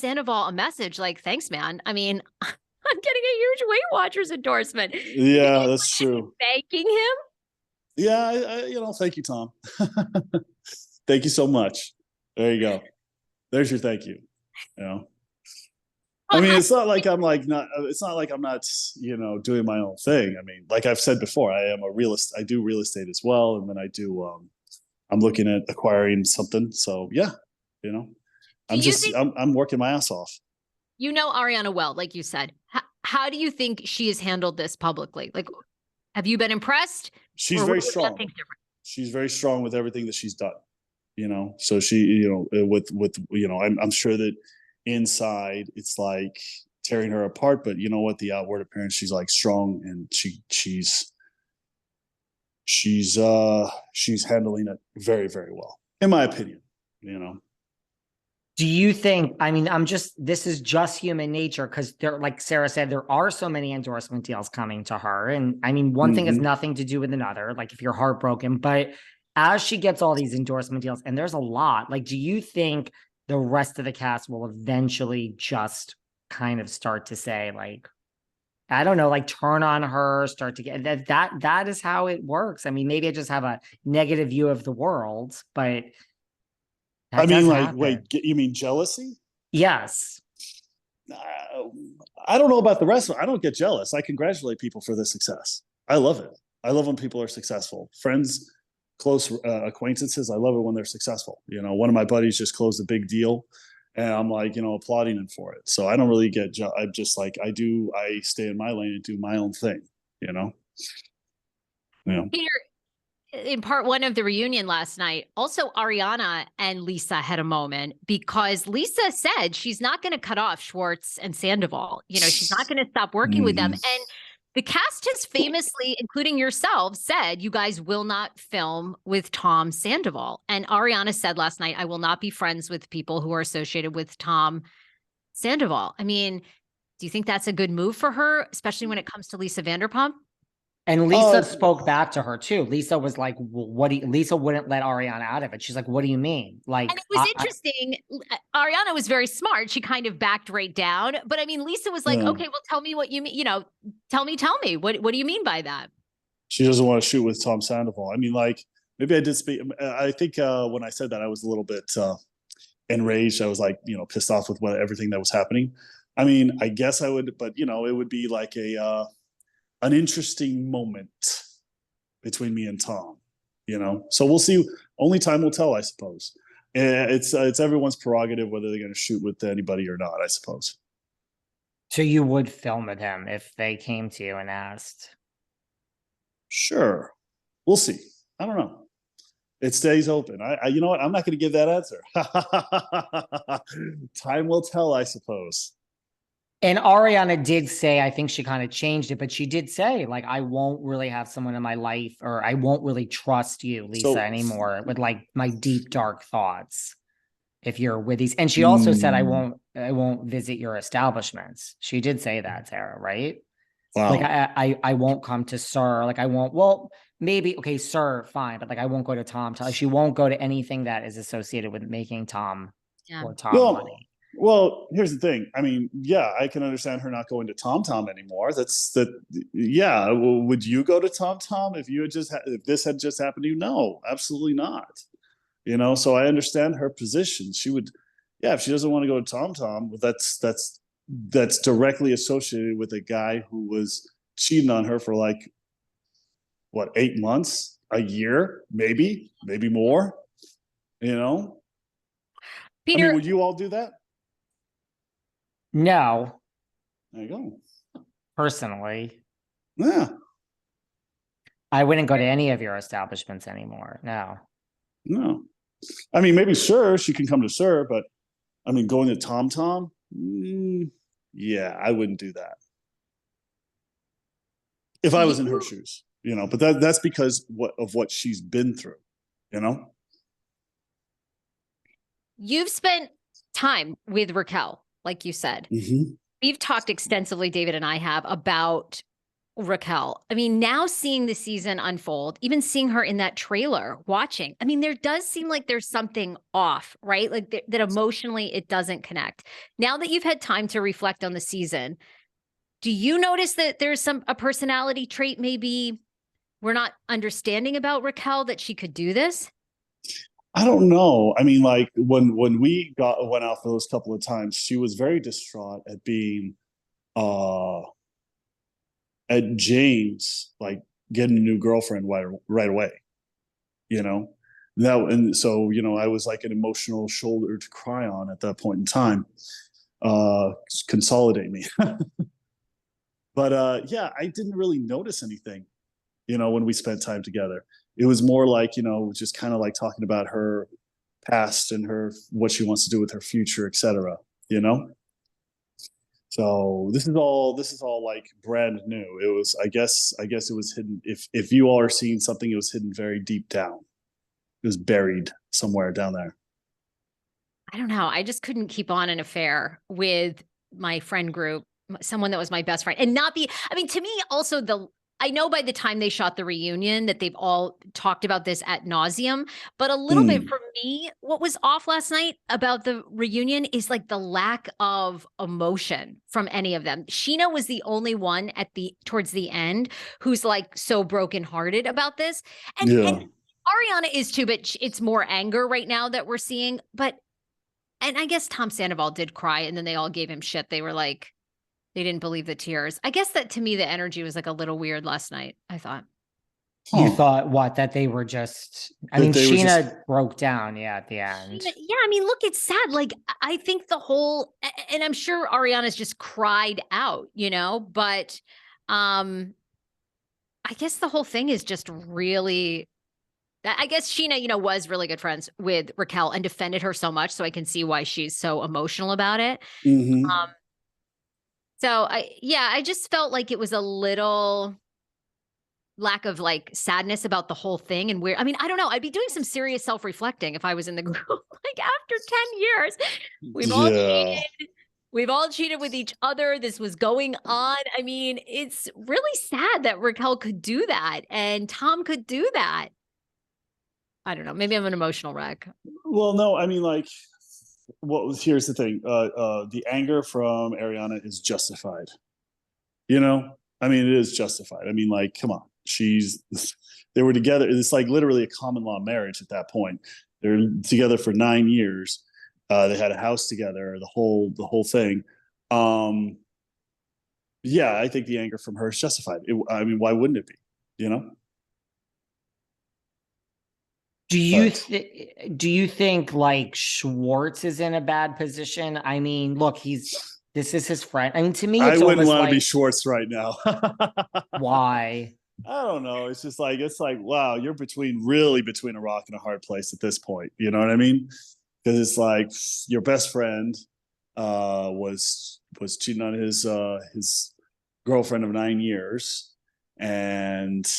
Scandoval a message like, thanks, man. I mean, I'm getting a huge Weight Watchers endorsement. Yeah, that's true. Thanking him? Yeah, thank you, Tom. Thank you so much. There you go. There's your thank you. You know, I mean, it's not like I'm like not. It's not like I'm not, doing my own thing. I mean, like I've said before, I am a realist. I do real estate as well, and then I do. I'm looking at acquiring something. So yeah, you know, I'm working my ass off. Ariana well, like you said. How do you think she has handled this publicly? Like, have you been impressed? She's very strong. She's very strong with everything that she's done. So she, I'm sure that inside it's like tearing her apart, but you know what? The outward appearance, she's like strong, and she's handling it very, very well, in my opinion. Do you think, I mean, this is just human nature, because there, like Sarah said, there are so many endorsement deals coming to her. And I mean, one thing has nothing to do with another, like if you're heartbroken, but as she gets all these endorsement deals, and there's a lot, like, do you think the rest of the cast will eventually just kind of start to say, like, I don't know, like turn on her, start to get that is how it works. I mean, maybe I just have a negative view of the world, but I mean, like, happen. Wait, you mean jealousy? Yes. I don't know about the rest of it. I don't get jealous. I congratulate people for their success. I love it. I love when people are successful. Friends, close acquaintances, I love it when they're successful. One of my buddies just closed a big deal, and I'm like, applauding him for it. So I don't really get I'm just like, I stay in my lane and do my own thing, Peter, in part one of the reunion last night, also Ariana and Lisa had a moment, because Lisa said she's not going to cut off Schwartz and Scandoval. She's not going to stop working with them. And the cast has famously, including yourself, said you guys will not film with Tom Scandoval. And Ariana said last night, I will not be friends with people who are associated with Tom Scandoval. I mean, do you think that's a good move for her, especially when it comes to Lisa Vanderpump? And Lisa spoke back to her too. Lisa was like, Lisa wouldn't let Ariana out of it. She's like, what do you mean? Like, and it was interesting. Ariana was very smart. She kind of backed right down. But I mean, Lisa was like, okay, well, tell me what you mean. Tell me. What do you mean by that? She doesn't want to shoot with Tom Sandoval. I mean, like, maybe I did speak. I think when I said that, I was a little bit enraged. I was like, pissed off with everything that was happening. I mean, I guess I would, but it would be like an interesting moment between me and Tom, So we'll see. Only time will tell, I suppose. It's everyone's prerogative whether they're going to shoot with anybody or not, I suppose. So you would film with him if they came to you and asked? Sure. We'll see. I don't know. It stays open. You know what? I'm not going to give that answer. Time will tell, I suppose. And Ariana did say, I think she kind of changed it, but she did say, like, I won't really have someone in my life, or I won't really trust you, Lisa, anymore with like my deep, dark thoughts if you're with these. And she also said, I won't visit your establishments. She did say that, Sarah, right? Wow. Like, I won't come to Sur. Like, I won't, well, maybe, okay, Sur, fine. But like, I won't go to Tom. She won't go to anything that is associated with making Tom or Tom money. Well, here's the thing. I mean, yeah, I can understand her not going to Tom anymore. Yeah. Well, would you go to Tom if if this had just happened to you? No, absolutely not. So I understand her position. She would, yeah, if she doesn't want to go to Tom, well, that's directly associated with a guy who was cheating on her for like, what, 8 months, a year, maybe more. Peter, I mean, would you all do that? No. There you go. Personally. Yeah. I wouldn't go to any of your establishments anymore. No. I mean, maybe Sur, she can come to Sur, but I mean, going to Tom, yeah, I wouldn't do that. If I was in her shoes, but that's because of what she's been through, You've spent time with Raquel, like you said. Mm-hmm. We've talked extensively, David and I have, about Raquel. I mean, now seeing the season unfold, even seeing her in that trailer watching, I mean, there does seem like there's something off, right? Like that emotionally it doesn't connect. Now that you've had time to reflect on the season, do you notice that there's a personality trait maybe we're not understanding about Raquel that she could do this? I don't know. I mean, like when we went out for those couple of times, she was very distraught at being at James like getting a new girlfriend right away, you know. And so, you know, I was like an emotional shoulder to cry on at that point in time. Consolidate me. But yeah, I didn't really notice anything, you know, when we spent time together. It was more like, you know, just kind of like talking about her past and her what she wants to do with her future, etc. You know? So this is all like brand new. It was, I guess it was hidden. If you all are seeing something, it was hidden very deep down. It was buried somewhere down there. I don't know. I just couldn't keep on an affair with my friend group, someone that was my best friend, and not be, I mean, to me, also I know by the time they shot the reunion that they've all talked about this ad nauseum, but a little bit for me, what was off last night about the reunion is like the lack of emotion from any of them. Scheana was the only one towards the end who's like so brokenhearted about this. And Ariana is too, but it's more anger right now that we're seeing. And I guess Tom Sandoval did cry, and then they all gave him shit. They were like, they didn't believe the tears. I guess that to me, the energy was like a little weird last night, I thought. You thought what? That they were just, I mean, Scheana broke down, at the end. Yeah, I mean, look, it's sad. Like, I think and I'm sure Ariana's just cried out, you know, but I guess the whole thing is just really, I guess Scheana, you know, was really good friends with Raquel and defended her so much. So I can see why she's so emotional about it. So I just felt like it was a little lack of like sadness about the whole thing. And I mean, I don't know. I'd be doing some serious self-reflecting if I was in the group. Like after 10 years, we've all cheated with each other. This was going on. I mean, it's really sad that Raquel could do that and Tom could do that. I don't know. Maybe I'm an emotional wreck. Well, no, I mean, like, here's the thing. The anger from Ariana is justified. You know, I mean, it is justified. I mean, like, come on. They were together. It's like literally a common law marriage at that point. They're together for 9 years. They had a house together, the whole thing. Yeah, I think the anger from her is justified. I mean, why wouldn't it be? You know? Do you think like Schwartz is in a bad position? I mean, look, this is his friend. I mean, to me, it's I wouldn't want to be Schwartz right now. Why? I don't know. It's like, wow, you're really between a rock and a hard place at this point. You know what I mean? Because it's like your best friend was cheating on his girlfriend of 9 years, and